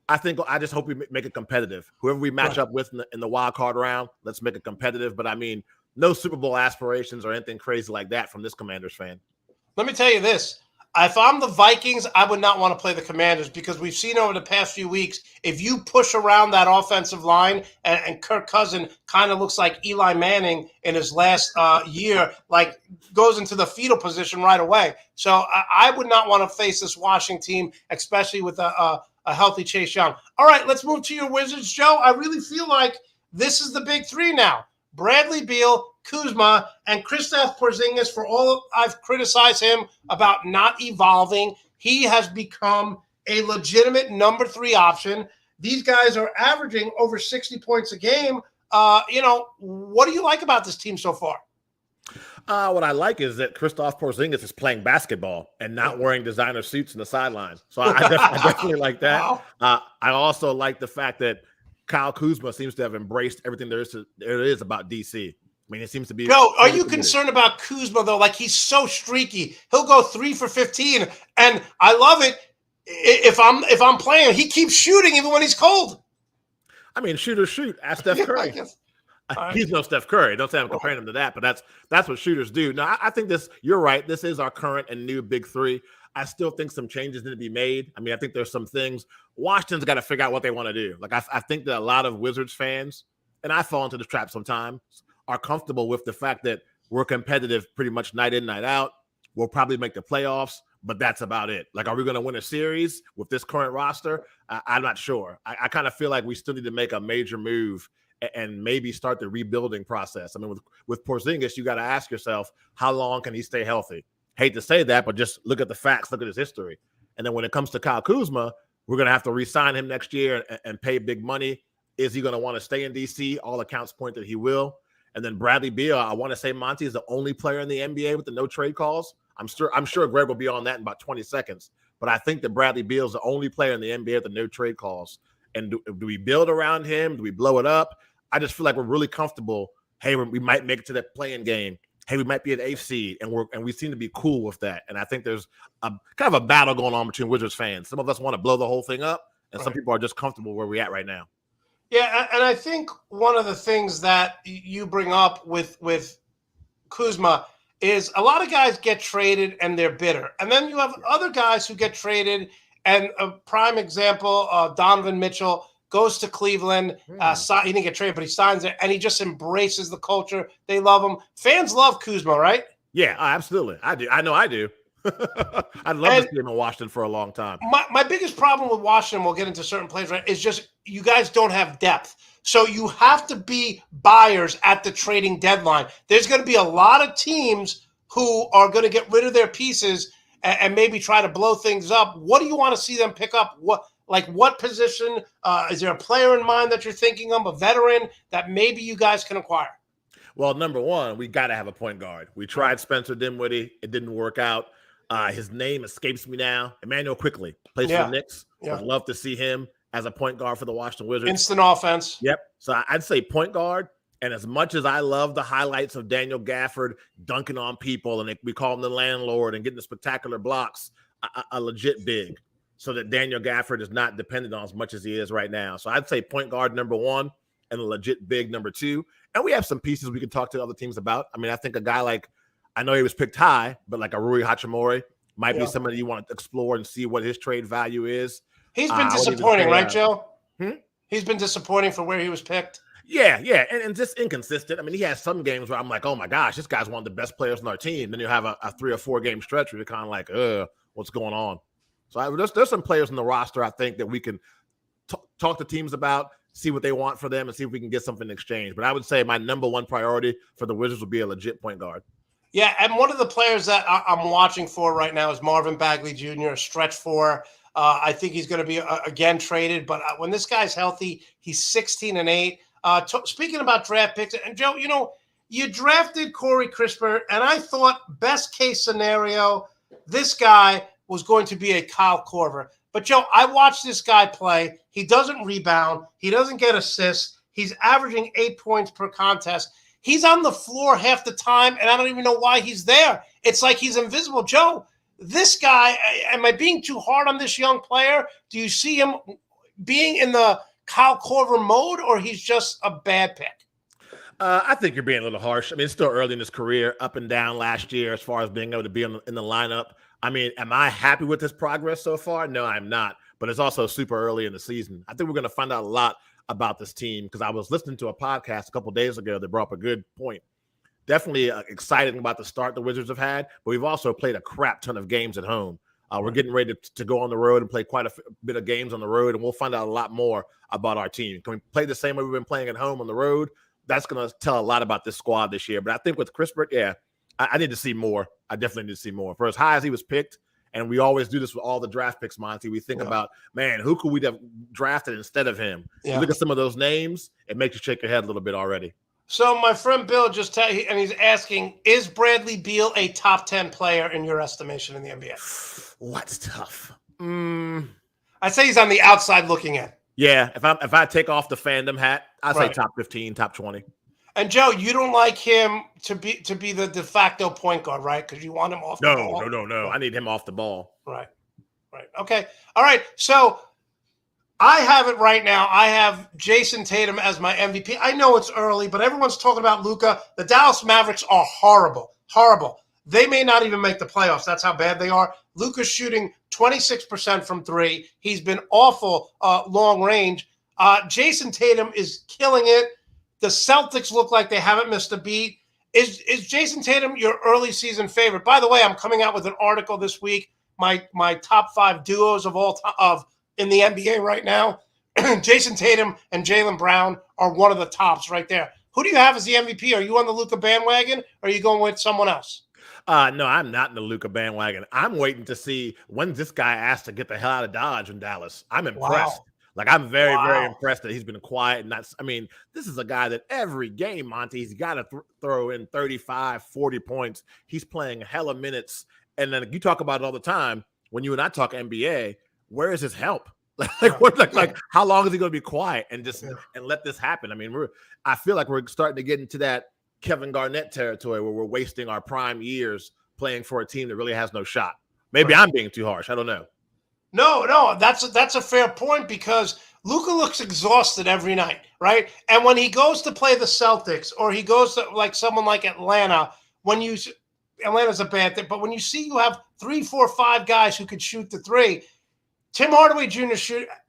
Speaker 4: I just hope we make it competitive. Whoever we match up with in the wild card round, let's make it competitive. But I mean, no Super Bowl aspirations or anything crazy like that from this Commanders fan.
Speaker 2: Let me tell you this. If I'm the Vikings, I would not want to play the Commanders because we've seen over the past few weeks, if you push around that offensive line and Kirk Cousins kind of looks like Eli Manning in his last year, like goes into the fetal position right away. So I would not want to face this Washington team, especially with a healthy Chase Young. All right, let's move to your Wizards, Joe. I really feel like this is the big three now. Bradley Beal, Kuzma, and Kristaps Porzingis. For all I've criticized him about not evolving, he has become a legitimate number 3 option. These guys are averaging over 60 points a game. What do you like about this team so far?
Speaker 4: What I like is that Kristaps Porzingis is playing basketball and not wearing designer suits in the sidelines. So I definitely like that. Wow. I also like the fact that Kyle Kuzma seems to have embraced everything there is about DC. I mean, it seems to be.
Speaker 2: Joe, are you concerned about Kuzma, though? Like, he's so streaky. He'll go 3 for 15, and I love it. If I'm playing, he keeps shooting even when he's cold.
Speaker 4: I mean, shooters shoot. Ask Steph Curry. He's no Steph Curry. Don't say I'm comparing him to that, but that's what shooters do. Now, I think you're right. This is our current and new big three. I still think some changes need to be made. I mean, I think there's some things Washington's got to figure out what they want to do. Like, I think that a lot of Wizards fans, and I fall into this trap sometimes, are comfortable with the fact that we're competitive pretty much night in, night out. We'll probably make the playoffs, but that's about it. Like, are we going to win a series with this current roster? I'm not sure. I kind of feel like we still need to make a major move and maybe start the rebuilding process. I mean, with Porzingis, you got to ask yourself, how long can he stay healthy? Hate to say that, but just look at the facts, look at his history. And then when it comes to Kyle Kuzma, we're going to have to re-sign him next year and pay big money. Is he going to want to stay in DC? All accounts point that he will. And then Bradley Beal, I want to say Monty is the only player in the NBA with the no trade clause. I'm sure Greg will be on that in about 20 seconds. But I think that Bradley Beal is the only player in the NBA with the no trade clause. And do we build around him? Do we blow it up? I just feel like we're really comfortable. Hey, we might make it to that playing game. Hey, we might be at 8th seed, and we seem to be cool with that. And I think there's a kind of a battle going on between Wizards fans. Some of us want to blow the whole thing up, and some people are just comfortable where we're at right now.
Speaker 2: Yeah, and I think one of the things that you bring up with Kuzma is a lot of guys get traded and they're bitter. And then you have other guys who get traded, and a prime example, Donovan Mitchell goes to Cleveland. He didn't get traded, but he signs there, and he just embraces the culture. They love him. Fans love Kuzma, right?
Speaker 4: Yeah, absolutely. I do. I know I do. I'd love to see him in Washington for a long time.
Speaker 2: My biggest problem with Washington, we'll get into certain plays, right, is just you guys don't have depth. So you have to be buyers at the trading deadline. There's going to be a lot of teams who are going to get rid of their pieces and maybe try to blow things up. What do you want to see them pick up? What position? Is there a player in mind that you're thinking of, a veteran that maybe you guys can acquire?
Speaker 4: Well, number one, we got to have a point guard. We tried Spencer Dinwiddie. It didn't work out. His name escapes me now. Emmanuel Quickley plays for the Knicks. I'd love to see him as a point guard for the Washington Wizards.
Speaker 2: Instant offense.
Speaker 4: Yep. So I'd say point guard. And as much as I love the highlights of Daniel Gafford dunking on people, and we call him the landlord and getting the spectacular blocks, a legit big, so that Daniel Gafford is not dependent on as much as he is right now. So I'd say point guard number one and a legit big number two. And we have some pieces we can talk to other teams about. I mean, I think a guy like, I know he was picked high, but like a Rui Hachimura might be somebody you want to explore and see what his trade value is.
Speaker 2: He's been disappointing, right, Joe? He's been disappointing for where he was picked.
Speaker 4: Yeah, and just inconsistent. I mean, he has some games where I'm like, oh my gosh, this guy's one of the best players on our team. Then you have a 3 or 4 game stretch where you're kind of like, what's going on? So there's some players in the roster I think that we can talk to teams about, see what they want for them, and see if we can get something in exchange. But I would say my number one priority for the Wizards would be a legit point guard.
Speaker 2: Yeah, and one of the players that I'm watching for right now is Marvin Bagley Jr., a stretch 4. I think he's going to be again traded, but when this guy's healthy, he's 16-8. Speaking about draft picks, and Joe, you drafted Corey Crisper, and I thought best case scenario, this guy was going to be a Kyle Korver. But Joe, I watched this guy play. He doesn't rebound. He doesn't get assists. He's averaging 8 points per contest. He's on the floor half the time, and I don't even know why he's there. It's like he's invisible. Joe, this guy, am I being too hard on this young player? Do you see him being in the Kyle Korver mode, or he's just a bad pick?
Speaker 4: I think you're being a little harsh. I mean, it's still early in his career, up and down last year as far as being able to be in the lineup. I mean, am I happy with his progress so far? No, I'm not. But it's also super early in the season. I think we're going to find out a lot about this team because I was listening to a podcast a couple of days ago that brought up a good point. Definitely excited about the start the Wizards have had, but we've also played a crap ton of games at home. We're getting ready to go on the road and play quite a bit of games on the road, and we'll find out a lot more about our team. Can we play the same way we've been playing at home on the road? That's going to tell a lot about this squad this year. But I think with Crisper, I need to see more. I definitely need to see more. For as high as he was picked, and we always do this with all the draft picks, Monty, we think about, man, who could we have drafted instead of him? You look at some of those names, it makes you shake your head a little bit already.
Speaker 2: So my friend Bill and he's asking, is Bradley Beal a top 10 player in your estimation in the NBA?
Speaker 4: What's tough?
Speaker 2: I'd say he's on the outside looking in.
Speaker 4: Yeah, if I take off the fandom hat, I'd say top 15, top 20.
Speaker 2: And Joe, you don't like him to be the de facto point guard, right? Because you want him off the ball.
Speaker 4: No. I need him off the ball.
Speaker 2: Right. Okay. All right. So I have it right now. I have Jason Tatum as my MVP. I know it's early, but everyone's talking about Luka. The Dallas Mavericks are horrible. They may not even make the playoffs. That's how bad they are. Luka's shooting 26% from 3. He's been awful long range. Jason Tatum is killing it. The Celtics look like they haven't missed a beat. Is Jason Tatum your early season favorite? By the way, I'm coming out with an article this week. My top 5 duos of all in the NBA right now. Jason Tatum and Jaylen Brown are one of the tops right there. Who do you have as the MVP? Are you on the Luka bandwagon, or are you going with someone else?
Speaker 4: No, I'm not in the Luka bandwagon. I'm waiting to see when this guy asked to get the hell out of Dodge in Dallas. I'm impressed. Wow. Like, I'm very, very impressed that he's been quiet. And this is a guy that every game, Monty, he's got to throw in 35, 40 points. He's playing hella minutes. And then you talk about it all the time. When you and I talk NBA, where is his help? Like how long is he going to be quiet and just and let this happen? I mean, I feel like we're starting to get into that Kevin Garnett territory where we're wasting our prime years playing for a team that really has no shot. Maybe I'm being too harsh. I don't know.
Speaker 2: No, that's a fair point because Luka looks exhausted every night, right? And when he goes to play the Celtics or he goes to like someone like Atlanta, Atlanta's a bad thing, but when you see you have 3, 4, 5 guys who could shoot the 3, Tim Hardaway Jr.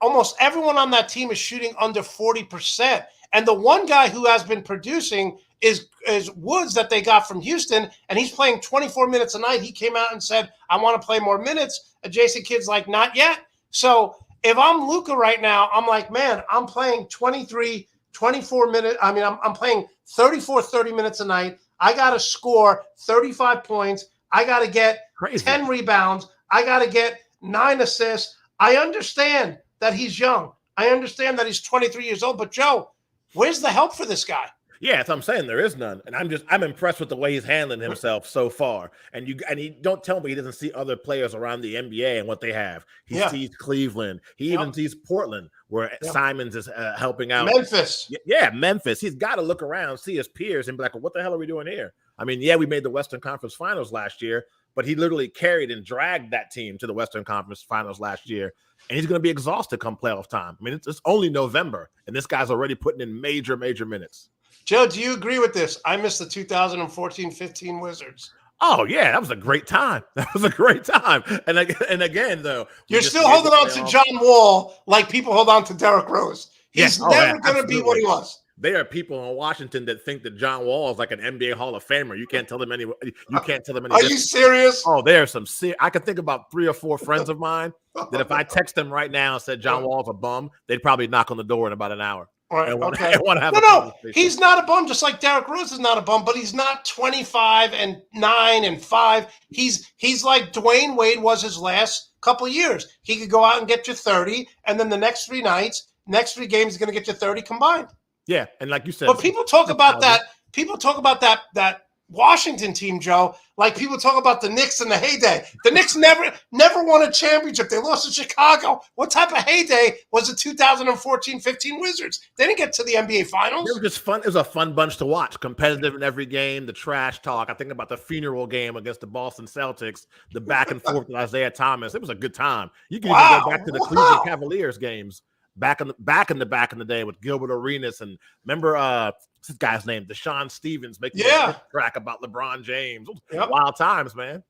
Speaker 2: almost everyone on that team is shooting under 40%. And the one guy who has been producing is Woods that they got from Houston, and he's playing 24 minutes a night. He came out and said, I want to play more minutes. Adjacent Kid's like, not yet. So if I'm Luka right now, I'm like, man, I'm playing 23, 24 minutes. I mean, I'm playing 34, 30 minutes a night. I got to score 35 points. I got to get 10 rebounds. I got to get 9 assists. I understand that he's young. I understand that he's 23 years old. But, Joe, where's the help for this guy?
Speaker 4: Yeah, that's what I'm saying. There is none. And I'm impressed with the way he's handling himself so far. And he don't tell me he doesn't see other players around the NBA and what they have. He sees Cleveland. He even sees Portland, where Simons is helping out.
Speaker 2: Memphis.
Speaker 4: Yeah, Memphis. He's got to look around, see his peers, and be like, well, what the hell are we doing here? I mean, we made the Western Conference Finals last year, but he literally carried and dragged that team to the Western Conference Finals last year. And he's going to be exhausted come playoff time. I mean, it's only November, and this guy's already putting in major, major minutes.
Speaker 2: Joe, do you agree with this? I miss the 2014-15 Wizards.
Speaker 4: Oh, yeah, that was a great time. That was a great time. And again, though.
Speaker 2: You're still holding on to John Wall like people hold on to Derrick Rose. He's
Speaker 4: Yeah.
Speaker 2: never going to be what he was.
Speaker 4: There are people in Washington that think that John Wall is like an NBA Hall of Famer. You can't tell them any. You can't tell them any.
Speaker 2: Are you serious?
Speaker 4: Oh, there are some. I can think about 3 or 4 friends of mine that if I text them right now and said John Wall's a bum, they'd probably knock on the door in about an hour.
Speaker 2: Right.
Speaker 4: Okay.
Speaker 2: No, he's not a bum. Just like Derrick Rose is not a bum, but he's not 25-9-5. He's like Dwayne Wade was his last couple of years. He could go out and get you 30, and then the next 3 games, he's going to get you 30 combined.
Speaker 4: Yeah, and like you said,
Speaker 2: but people talk about that. People talk about that Washington team, Joe. Like people talk about the Knicks in the heyday. The Knicks never won a championship. They lost to Chicago. What type of heyday was the 2014-15 Wizards? They didn't get to the NBA Finals.
Speaker 4: It was just fun. It was a fun bunch to watch. Competitive in every game. The trash talk. I think about the funeral game against the Boston Celtics. The back and forth with Isaiah Thomas. It was a good time. You can even go back to the Cleveland Cavaliers games. Back in the day with Gilbert Arenas and remember what's this guy's name, Deshaun Stevens making a track about LeBron James. Wild times, man.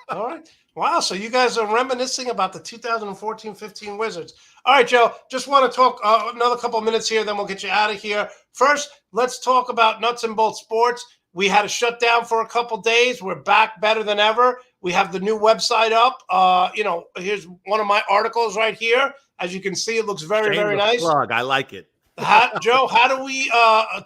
Speaker 2: All right. Wow. So you guys are reminiscing about the 2014-15 Wizards. All right, Joe. Just want to talk another couple of minutes here, then we'll get you out of here. First, let's talk about nuts and bolts sports. We had a shutdown for a couple days. We're back better than ever. We have the new website up. Here's one of my articles right here. As you can see, it looks very, very nice.
Speaker 4: Plug. I like it.
Speaker 2: Joe, how do we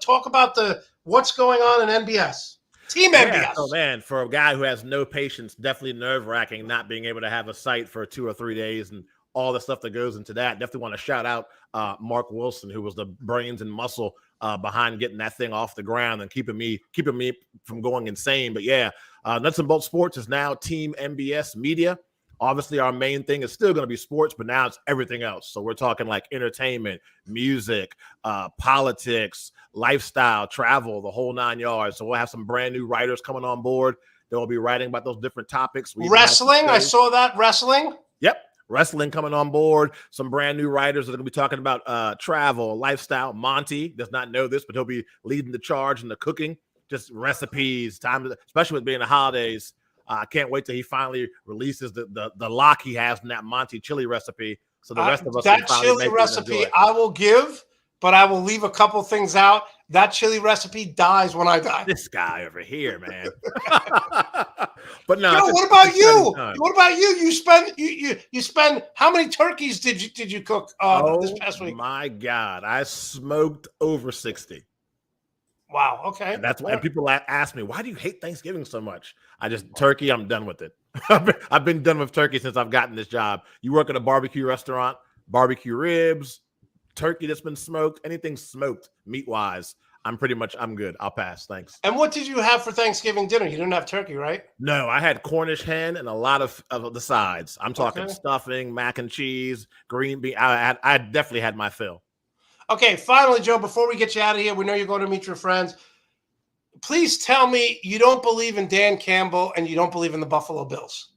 Speaker 2: talk about what's going on in NBS? Team NBS.
Speaker 4: Oh, man, for a guy who has no patience, definitely nerve-wracking not being able to have a site for 2 or 3 days and all the stuff that goes into that. Definitely want to shout out Mark Wilson, who was the brains and muscle behind getting that thing off the ground and keeping me from going insane. But yeah, Nuts and Bolts Sports is now Team NBS Media. Obviously, our main thing is still going to be sports, but now it's everything else. So we're talking like entertainment, music, politics, lifestyle, travel, the whole 9 yards. So we'll have some brand new writers coming on board. They will be writing about those different topics.
Speaker 2: Wrestling, I saw that. Wrestling.
Speaker 4: Yep. Wrestling coming on board. Some brand new writers that are going to be talking about travel, lifestyle. Monty does not know this, but he'll be leading the charge in the cooking, just recipes, especially with being the holidays. I can't wait till he finally releases the lock he has in that Monty chili recipe. So the rest of us
Speaker 2: that chili recipe I will give, but I will leave a couple things out. That chili recipe dies when I die.
Speaker 4: This guy over here, man. But no.
Speaker 2: Yo, what about you? What about you? You spend how many turkeys did you cook this past week?
Speaker 4: My God, I smoked over 60.
Speaker 2: Wow. Okay.
Speaker 4: And that's why people ask me, why do you hate Thanksgiving so much? Turkey, I'm done with it. I've been done with turkey since I've gotten this job. You work at a barbecue restaurant, barbecue ribs, turkey that's been smoked, anything smoked meat-wise, I'm good. I'll pass. Thanks.
Speaker 2: And what did you have for Thanksgiving dinner? You didn't have turkey, right?
Speaker 4: No, I had Cornish hen and a lot of the sides. I'm talking stuffing, mac and cheese, green bean. I definitely had my fill.
Speaker 2: Okay, finally, Joe, before we get you out of here, we know you're going to meet your friends. Please tell me you don't believe in Dan Campbell and you don't believe in the Buffalo Bills.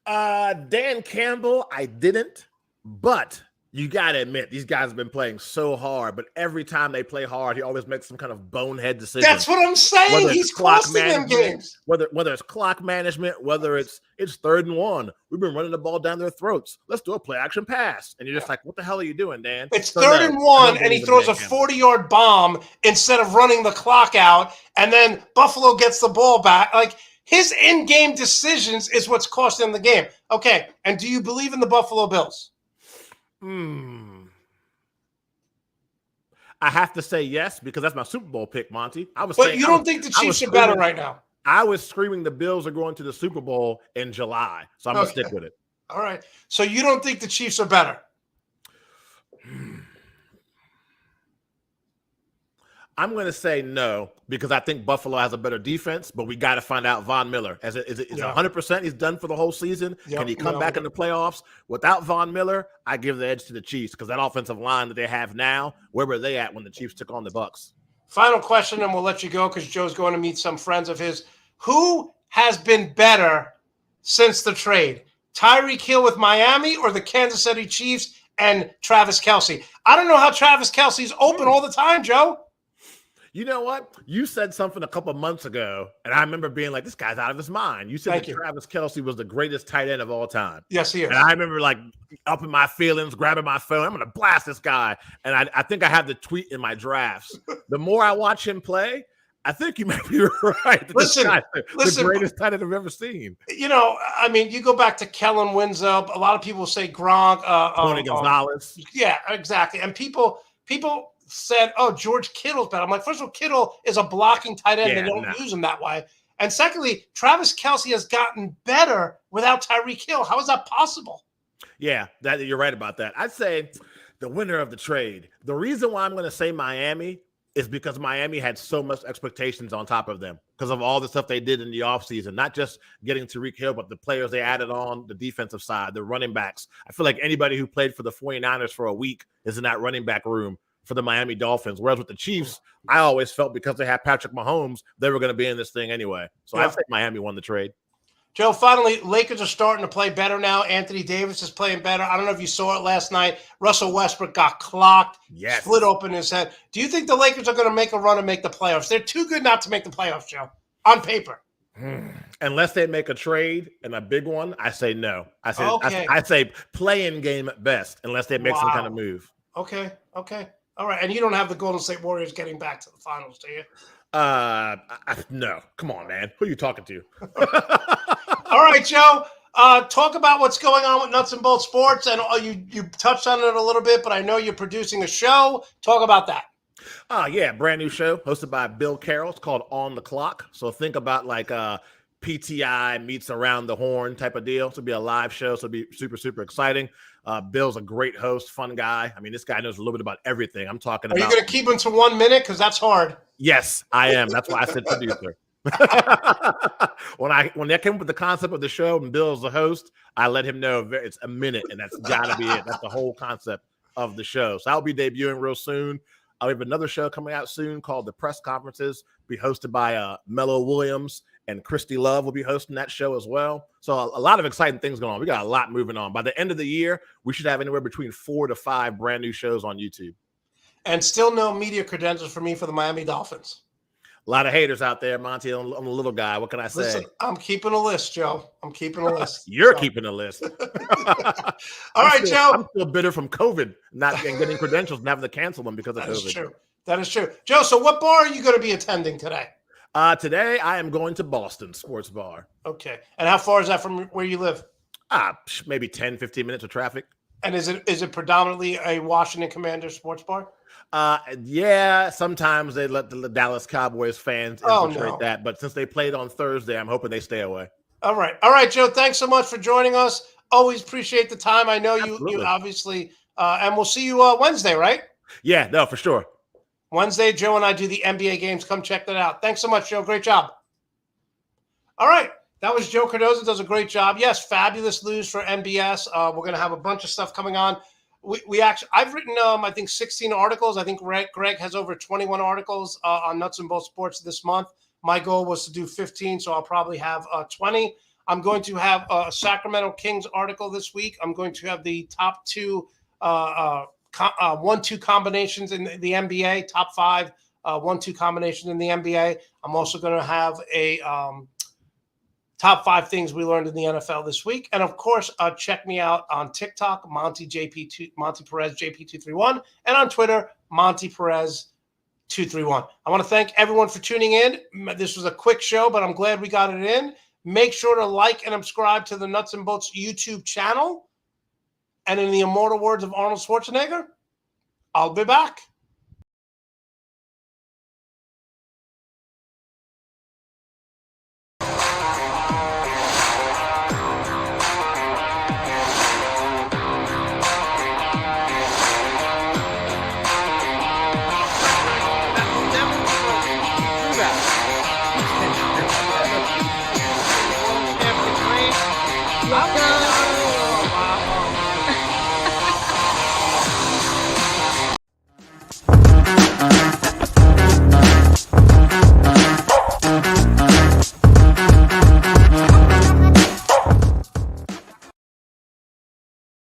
Speaker 4: Dan Campbell, I didn't, but you got to admit, these guys have been playing so hard, but every time they play hard, he always makes some kind of bonehead decision.
Speaker 2: That's what I'm saying. He's costing them games.
Speaker 4: Whether it's clock management, whether it's 3rd and 1. We've been running the ball down their throats. Let's do a play action pass. And you're just like, what the hell are you doing, Dan?
Speaker 2: It's 3rd and 1, and he throws a 40-yard bomb instead of running the clock out, and then Buffalo gets the ball back. Like, his in-game decisions is what's costing them the game. Okay, and do you believe in the Buffalo Bills?
Speaker 4: I have to say yes because that's my Super Bowl pick, Monty.
Speaker 2: But you don't think the Chiefs are better right now?
Speaker 4: I was screaming the Bills are going to the Super Bowl in July, so I'm going to stick with it.
Speaker 2: All right. So you don't think the Chiefs are better?
Speaker 4: I'm going to say no because I think Buffalo has a better defense, but we got to find out Von Miller. Is it 100% he's done for the whole season? Can he come back in the playoffs? Without Von Miller, I give the edge to the Chiefs because that offensive line that they have now, where were they at when the Chiefs took on the Bucs?
Speaker 2: Final question, and we'll let you go because Joe's going to meet some friends of his. Who has been better since the trade? Tyreek Hill with Miami or the Kansas City Chiefs and Travis Kelce? I don't know how Travis Kelce's open all the time, Joe.
Speaker 4: You know what? You said something a couple of months ago, and I remember being like, this guy's out of his mind. You said Travis Kelce was the greatest tight end of all time.
Speaker 2: Yes, he is.
Speaker 4: And I remember like up in my feelings, grabbing my phone. I'm going to blast this guy. And I think I have the tweet in my drafts. The more I watch him play, I think you might be right.
Speaker 2: Listen,
Speaker 4: the greatest tight end I've ever seen.
Speaker 2: You know, I mean, you go back to Kellen Winslow. A lot of people say Gronk.
Speaker 4: Tony Gonzalez.
Speaker 2: Yeah, exactly. And people said, oh, George Kittle's better. I'm like, first of all, Kittle is a blocking tight end. They don't use him that way. And secondly, Travis Kelce has gotten better without Tyreek Hill. How is that possible?
Speaker 4: Yeah, you're right about that. I'd say the winner of the trade. The reason why I'm going to say Miami is because Miami had so much expectations on top of them because of all the stuff they did in the offseason, not just getting Tyreek Hill, but the players they added on the defensive side, the running backs. I feel like anybody who played for the 49ers for a week is in that running back room for the Miami Dolphins. Whereas with the Chiefs, I always felt because they had Patrick Mahomes, they were going to be in this thing anyway. So I'd say Miami won the trade.
Speaker 2: Joe, finally, Lakers are starting to play better now. Anthony Davis is playing better. I don't know if you saw it last night. Russell Westbrook got clocked, split open his head. Do you think the Lakers are going to make a run and make the playoffs? They're too good not to make the playoffs, Joe, on paper.
Speaker 4: Unless they make a trade and a big one, I say no. I say play-in game at best, unless they make some kind of move.
Speaker 2: Okay. All right, and you don't have the Golden State Warriors getting back to the finals, do you?
Speaker 4: No. Come on, man. Who are you talking to?
Speaker 2: All right, Joe. Talk about what's going on with Nuts and Bolts Sports, and you touched on it a little bit, but I know you're producing a show. Talk about that.
Speaker 4: Yeah, brand new show hosted by Bill Carroll. It's called On the Clock. So think about like PTI meets Around the Horn type of deal. So it'll be a live show. So it'll be super, super exciting. Bill's a great host, fun guy. I mean, this guy knows a little bit about everything. I'm talking about.
Speaker 2: Are you going to keep him to 1 minute? Because that's hard.
Speaker 4: Yes, I am. That's why I said producer. When they came up with the concept of the show and Bill's the host, I let him know it's a minute, and that's got to be it. That's the whole concept of the show. So I'll be debuting real soon. I have another show coming out soon called The Press Conferences, be hosted by Mello Williams, and Christy Love will be hosting that show as well. So a lot of exciting things going on. We got a lot moving on. By the end of the year, we should have anywhere between 4 to 5 brand new shows on YouTube.
Speaker 2: And still no media credentials for me for the Miami Dolphins.
Speaker 4: A lot of haters out there, Monty, on the little guy. What can I say? Listen,
Speaker 2: I'm keeping a list, Joe. I'm keeping a list.
Speaker 4: You're keeping a list.
Speaker 2: All right, Joe.
Speaker 4: I'm still bitter from COVID, not getting credentials and having to cancel them because of COVID.
Speaker 2: That is true. Joe, so what bar are you going to be attending today?
Speaker 4: Today, I am going to Boston Sports Bar.
Speaker 2: Okay. And how far is that from where you live?
Speaker 4: Maybe 10, 15 minutes of traffic.
Speaker 2: And is it predominantly a Washington Commanders sports bar?
Speaker 4: Yeah, sometimes they let the Dallas Cowboys fans infiltrate that, but since they played on Thursday, I'm hoping they stay away.
Speaker 2: All right, Joe. Thanks so much for joining us. Always appreciate the time. I know you obviously, and we'll see you Wednesday, right?
Speaker 4: Yeah, no, for sure.
Speaker 2: Wednesday, Joe and I do the NBA games. Come check that out. Thanks so much, Joe. Great job. All right. That was Joe Cardoso. Does a great job. Yes, fabulous news for MBS. We're going to have a bunch of stuff coming on. I've written, I think 16 articles. I think Greg has over 21 articles on Nuts and Bolts Sports this month. My goal was to do 15, so I'll probably have 20. I'm going to have a Sacramento Kings article this week. I'm going to have the top 2 1-2 combinations in the NBA, top 5 1-2 combinations in the NBA. I'm also going to have a top 5 things we learned in the NFL this week. And of course, check me out on TikTok, Monte Perez JP231, and on Twitter, Monte Perez 231. I want to thank everyone for tuning in. This was a quick show, but I'm glad we got it in. Make sure to like and subscribe to the Nuts and Bolts YouTube channel. And in the immortal words of Arnold Schwarzenegger, I'll be back.
Speaker 3: I'm